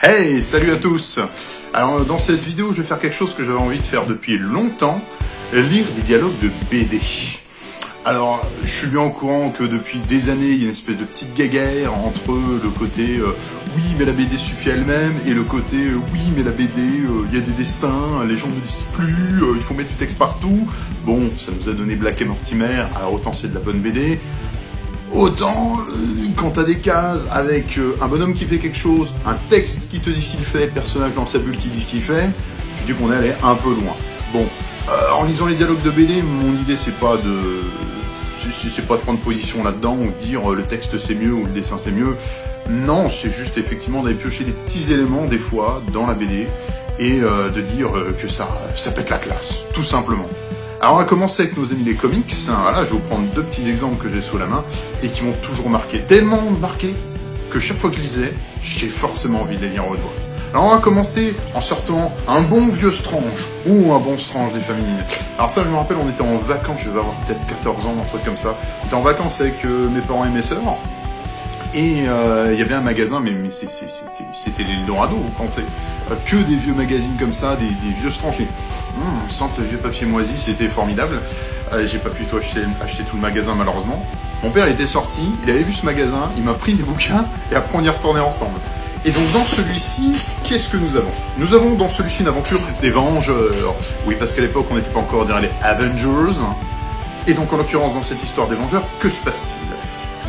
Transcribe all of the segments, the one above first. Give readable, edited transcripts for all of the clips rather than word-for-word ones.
Hey, salut à tous. Alors dans cette vidéo, je vais faire quelque chose que j'avais envie de faire depuis longtemps, lire des dialogues de BD. Alors, je suis bien au courant que depuis des années, il y a une espèce de petite guéguerre entre le côté oui, mais la BD suffit à elle-même, et le côté oui, mais la BD, il y a des dessins, les gens ne lisent plus, il faut mettre du texte partout. Bon, ça nous a donné Black et Mortimer, alors autant c'est de la bonne BD. Autant, quand t'as des cases avec un bonhomme qui fait quelque chose, un texte qui te dit ce qu'il fait, personnage dans sa bulle qui dit ce qu'il fait, tu dis qu'on est allé un peu loin. Bon, en lisant les dialogues de BD, mon idée c'est pas de prendre position là-dedans ou de dire le texte c'est mieux ou le dessin c'est mieux. Non, c'est juste effectivement d'aller piocher des petits éléments des fois dans la BD et de dire que ça pète la classe, tout simplement. Alors on va commencer avec nos amis les comics. Voilà, je vais vous prendre deux petits exemples que j'ai sous la main et qui m'ont toujours marqué, tellement marqué que chaque fois que je lisais, j'ai forcément envie de les lire en haute voix. Alors on va commencer en sortant un bon vieux Strange, ou un bon Strange des familles. Alors ça je me rappelle, on était en vacances, je vais avoir peut-être 14 ans, un truc comme ça. On était en vacances avec mes parents et mes sœurs. Et il y avait un magasin, mais c'était l'Eldorado, vous pensez, que des vieux magazines comme ça, des vieux Strange. Sans le vieux papier moisi, c'était formidable. J'ai pas pu acheter tout le magasin malheureusement. Mon père il était sorti, il avait vu ce magasin, il m'a pris des bouquins et après on y retournait ensemble. Et donc dans celui-ci, qu'est-ce que nous avons? Nous avons dans celui-ci une aventure des Vengeurs. Oui, parce qu'à l'époque on n'était pas encore derrière les Avengers. Et donc en l'occurrence dans cette histoire des Vengeurs, que se passe-t-il?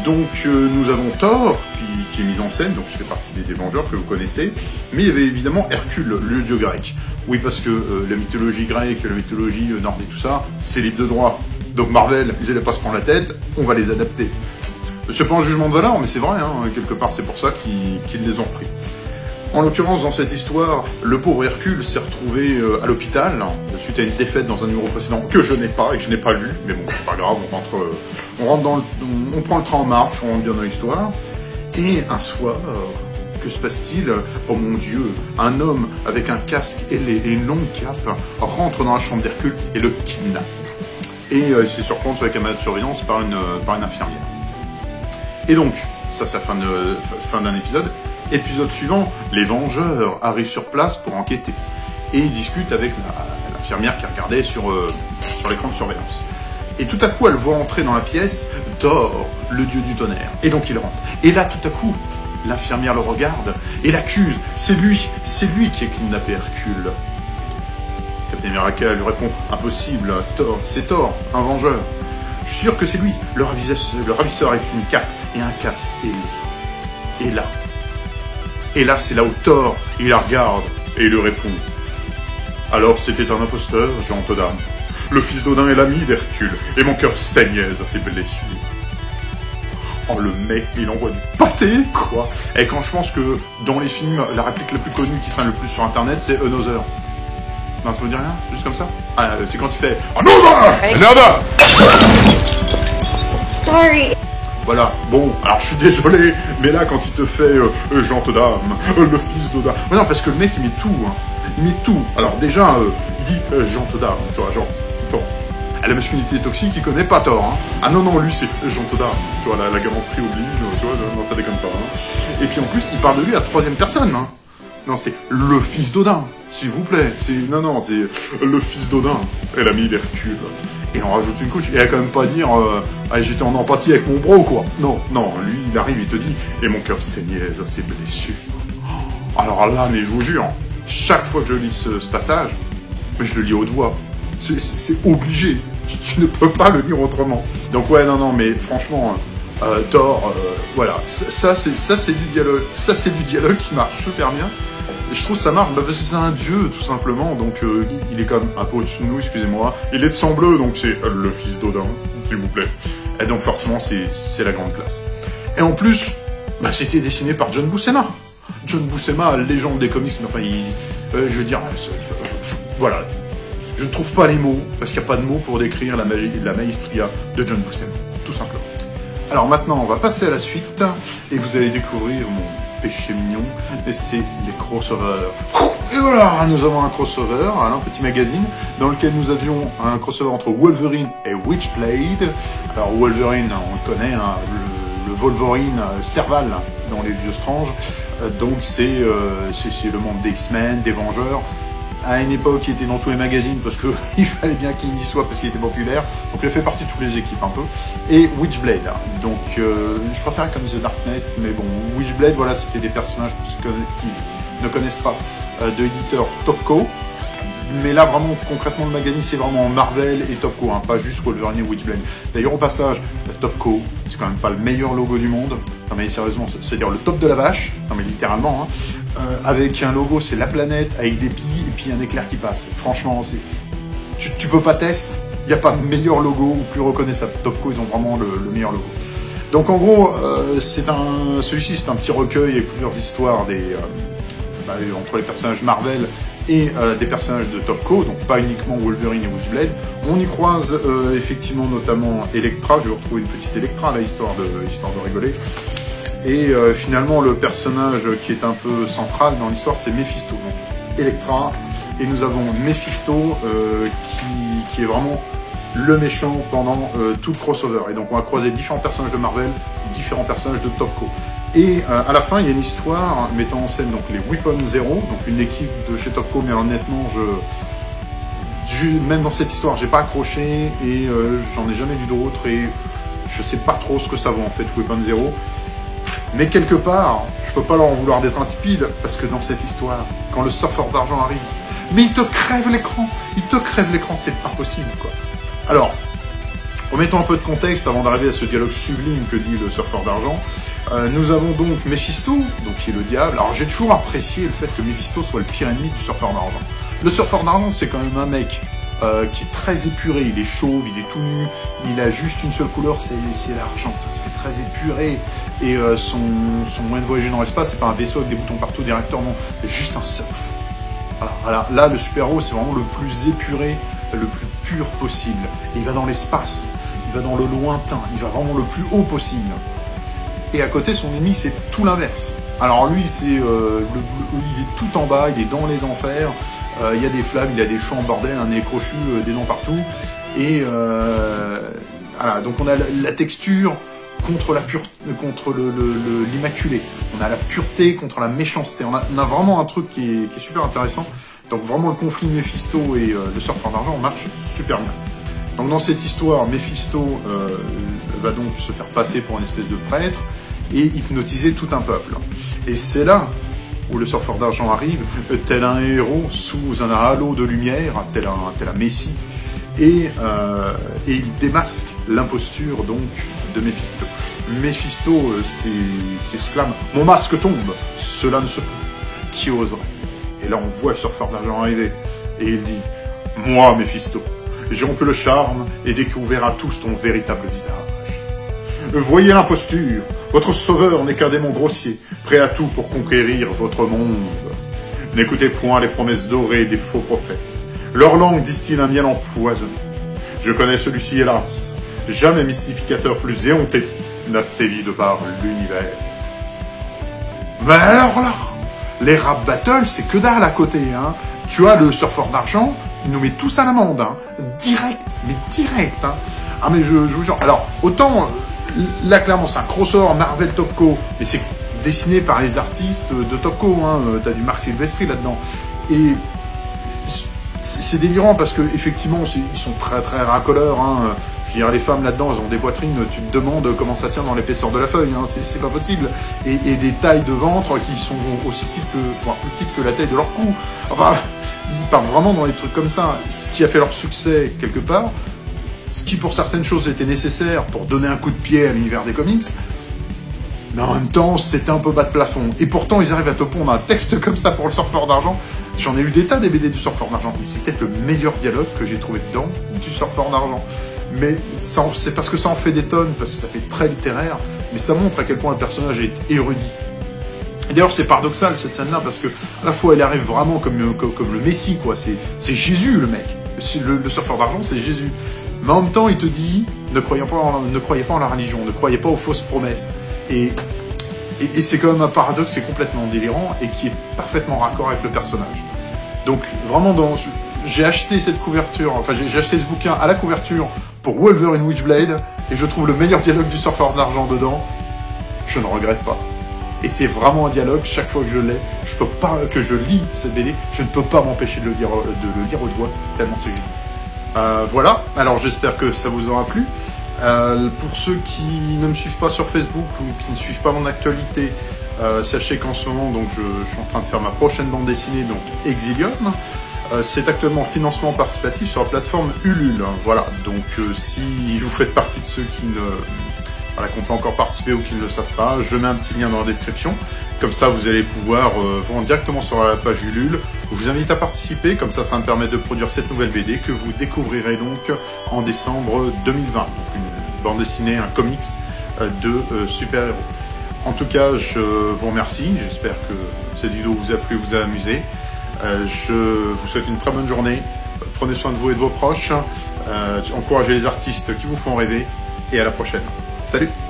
Donc nous avons Thor qui est mis en scène, donc qui fait partie des Vengeurs que vous connaissez, mais il y avait évidemment Hercule, le dieu grec. Oui, parce que la mythologie grecque, la mythologie nordique, tout ça, c'est libre de droit. Donc Marvel, ils allaient pas se prendre la tête, on va les adapter. C'est pas un jugement de valeur, mais c'est vrai, hein, quelque part c'est pour ça qu'ils les ont repris. En l'occurrence, dans cette histoire, le pauvre Hercule s'est retrouvé à l'hôpital, suite à une défaite dans un numéro précédent que je n'ai pas et que je n'ai pas lu, mais bon, c'est pas grave, on prend le train en marche, on rentre bien dans l'histoire, et un soir, que se passe-t-il? Oh mon Dieu, un homme avec un casque ailé et une longue cape rentre dans la chambre d'Hercule et le kidnappe. Et il se fait surprendre sur la caméra de surveillance par une infirmière. Et donc, ça c'est la fin d'un épisode. Épisode suivant, les Vengeurs arrivent sur place pour enquêter. Et ils discutent avec l'infirmière qui regardait sur l'écran de surveillance. Et tout à coup, elle voit entrer dans la pièce Thor, le dieu du tonnerre. Et donc il rentre. Et là, tout à coup, l'infirmière le regarde et l'accuse. C'est lui qui a kidnappé Hercule. Captain America lui répond, impossible, Thor, c'est Thor, un vengeur. Je suis sûr que c'est lui, le ravisseur avec une cape et un casque ailé. Et là, c'est là où Thor, il la regarde et il lui répond. Alors c'était un imposteur, Jean Todam. Le fils d'Odin est l'ami d'Hercule, et mon cœur saignait à ses blessures. Oh, le mec, il envoie du pâté, quoi. Et quand je pense que, dans les films, la réplique la plus connue qui traîne le plus sur Internet, c'est Another. Non, ça vous dit rien? Juste comme ça? Ah, c'est quand il fait Another! Another! Sorry. Voilà, bon, alors je suis désolé, mais là, quand il te fait Jean Todam, le fils d'Odin... Mais non, parce que le mec, il met tout, hein. Il met tout. Alors déjà, il dit Jean Todam, tu vois, genre... Thor. La masculinité toxique, il connaît pas Thor, hein. Ah non, lui, c'est Jean Todam. Tu vois, la galanterie oblige, tu vois, non, ça déconne pas, hein. Et puis en plus, il parle de lui à troisième personne, hein. Non, c'est le fils d'Odin, s'il vous plaît. C'est le fils d'Odin et l'ami d'Hercule. Et on rajoute une couche, et il va quand même pas dire j'étais en empathie avec mon bro, quoi. Non, lui, il arrive, il te dit et mon cœur saignait à ses blessures. Alors là, mais je vous jure, chaque fois que je lis ce passage, mais je le lis haute voix. C'est obligé. Tu ne peux pas le lire autrement. Donc ouais, non, mais franchement, Thor, voilà, ça c'est du dialogue. Ça c'est du dialogue qui marche super bien. Et je trouve ça marche, parce que c'est un dieu, tout simplement, donc il est quand même un peu au-dessus de nous, excusez-moi. Il est de sang bleu, donc c'est le fils d'Odin, s'il vous plaît. Et donc forcément, c'est la grande classe. Et en plus, c'était dessiné par John Buscema. John Buscema, légende des comics, mais enfin, je veux dire, voilà. Je ne trouve pas les mots, parce qu'il n'y a pas de mots pour décrire la magie et la maestria de John Buscema, tout simplement. Alors maintenant, on va passer à la suite, et vous allez découvrir mon péché mignon, et c'est les crossovers. Et voilà, nous avons un crossover, un petit magazine, dans lequel nous avions un crossover entre Wolverine et Witchblade. Alors Wolverine, on le connaît, hein, le Wolverine Serval dans les vieux Strange. Donc c'est le monde des X-Men, des Vengeurs. À une époque, il était dans tous les magazines parce que il fallait bien qu'il y soit parce qu'il était populaire. Donc il fait partie de toutes les équipes un peu. Et Witchblade. Donc je préfère comme The Darkness, mais bon, Witchblade, voilà, c'était des personnages qui ne connaissent pas de l'éditeur Topco. Mais là, vraiment, concrètement, le magazine, c'est vraiment Marvel et Topco, hein, pas juste Wolverine et Witchblade. D'ailleurs, au passage, Topco, c'est quand même pas le meilleur logo du monde. Non mais sérieusement, c'est-à-dire le top de la vache, non mais littéralement, hein, avec un logo, c'est la planète, avec des billes et puis un éclair qui passe. Franchement, tu peux pas tester, il n'y a pas meilleur logo ou plus reconnaissable. Topco, ils ont vraiment le meilleur logo. Donc en gros, celui-ci, c'est un petit recueil avec plusieurs histoires entre les personnages Marvel et des personnages de Topco, donc pas uniquement Wolverine et Witchblade. On y croise effectivement notamment Elektra, je vais retrouver une petite Elektra là, histoire de rigoler. Et finalement le personnage qui est un peu central dans l'histoire, c'est Mephisto. Donc Elektra, et nous avons Mephisto qui est vraiment le méchant pendant tout le crossover. Et donc on va croiser différents personnages de Marvel, différents personnages de Topco. Et à la fin, il y a une histoire mettant en scène donc les Weapon Zero, donc une équipe de chez Topco, mais honnêtement, même dans cette histoire, j'ai pas accroché et j'en ai jamais lu d'autres et je sais pas trop ce que ça vaut en fait, Weapon Zero. Mais quelque part, je peux pas leur en vouloir d'être insipide, parce que dans cette histoire, quand le surfeur d'argent arrive, mais il te crève l'écran, c'est pas possible quoi. Alors, remettons un peu de contexte avant d'arriver à ce dialogue sublime que dit le surfeur d'argent. Nous avons donc Mephisto, donc qui est le diable. Alors j'ai toujours apprécié le fait que Mephisto soit le pire ennemi du surfeur d'argent. Le surfeur d'argent, c'est quand même un mec qui est très épuré, il est chauve, il est tout nu, il a juste une seule couleur, c'est l'argent, ça fait très épuré, et son moyen de voyager dans l'espace, c'est pas un vaisseau avec des boutons partout, des réacteurs, non, c'est juste un surf. Voilà. Là, le super-héros, c'est vraiment le plus épuré, le plus pur possible. Et il va dans l'espace, il va dans le lointain, il va vraiment le plus haut possible. Et à côté, son ennemi, c'est tout l'inverse. Alors lui, il est tout en bas, il est dans les enfers, il y a des flammes, il y a des champs, bordel, un nez crochu, des dents partout. Et voilà, donc on a la texture contre la pureté, contre l'immaculé. On a la pureté contre la méchanceté. On a vraiment un truc qui est super intéressant. Donc vraiment le conflit Mephisto et le surfeur d'argent marche super bien. Donc dans cette histoire, Mephisto va donc se faire passer pour une espèce de prêtre et hypnotiser tout un peuple. Et c'est là où le surfeur d'argent arrive, tel un héros sous un halo de lumière, tel un messie, et il démasque l'imposture donc de Mephisto. Mephisto s'exclame « Mon masque tombe, cela ne se peut, qui oserait ?» Et là on voit le surfeur d'argent arriver, et il dit « Moi, Mephisto, j'ai rompu le charme et découvert à tous ton véritable visage. Voyez l'imposture, votre sauveur n'est qu'un démon grossier, prêt à tout pour conquérir votre monde. N'écoutez point les promesses dorées des faux prophètes. Leur langue distille un miel empoisonné. Je connais celui-ci, hélas. Jamais mystificateur plus éhonté n'a sévi de par l'univers. Mais alors là, les rap battles, c'est que dalle à côté, hein. Tu as le surfeur d'argent, il nous met tous à l'amende, hein. Direct, hein. Ah mais je vous jure, alors, autant, là clairement c'est un crossover Marvel Topco, et c'est dessiné par les artistes de Topco, hein. T'as du Marc Silvestri là-dedans. Et c'est délirant parce que effectivement ils sont très très racoleurs, hein. Je veux dire, les femmes là-dedans, elles ont des poitrines, tu te demandes comment ça tient dans l'épaisseur de la feuille, hein. C'est pas possible. Et des tailles de ventre qui sont aussi petites plus petites que la taille de leur cou. Enfin, ils partent vraiment dans des trucs comme ça. Ce qui a fait leur succès quelque part, ce qui pour certaines choses était nécessaire pour donner un coup de pied à l'univers des comics, mais en même temps, c'était un peu bas de plafond. Et pourtant, ils arrivent à te pondre un texte comme ça pour le surfeur d'argent. J'en ai lu des tas des BD du surfeur d'argent, mais c'est peut-être le meilleur dialogue que j'ai trouvé dedans du surfeur d'argent. Mais c'est parce que ça en fait des tonnes, parce que ça fait très littéraire, mais ça montre à quel point le personnage est érudit. Et d'ailleurs, c'est paradoxal cette scène-là, parce que à la fois, elle arrive vraiment comme le Messie, quoi. C'est Jésus, le mec. Le surfeur d'argent, c'est Jésus. Mais en même temps, il te dit, ne croyez pas en la religion, ne croyez pas aux fausses promesses. Et c'est quand même un paradoxe, c'est complètement délirant, et qui est parfaitement raccord avec le personnage. Donc, vraiment, j'ai acheté cette couverture, enfin, j'ai acheté ce bouquin à la couverture pour Wolverine Witchblade, et je trouve le meilleur dialogue du surfeur d'argent dedans. je ne regrette pas. Et c'est vraiment un dialogue, chaque fois que je l'ai, que je lis cette BD, je ne peux pas m'empêcher de le lire haute voix, tellement c'est génial. Voilà, alors j'espère que ça vous aura plu. Pour ceux qui ne me suivent pas sur Facebook ou qui ne suivent pas mon actualité, sachez qu'en ce moment, donc, je suis en train de faire ma prochaine bande dessinée, donc Exilium. C'est actuellement en financement participatif sur la plateforme Ulule. Voilà, donc si vous faites partie de ceux qui n'ont pas encore participé ou qui ne le savent pas, je mets un petit lien dans la description. Comme ça, vous allez pouvoir vous rendre directement sur la page Ulule. Je vous invite à participer, comme ça me permet de produire cette nouvelle BD que vous découvrirez donc en décembre 2020. Donc une bande dessinée, un comics de super-héros. En tout cas, je vous remercie. J'espère que cette vidéo vous a plu, vous a amusé. Je vous souhaite une très bonne journée. Prenez soin de vous et de vos proches. Encouragez les artistes qui vous font rêver. Et à la prochaine. Salut!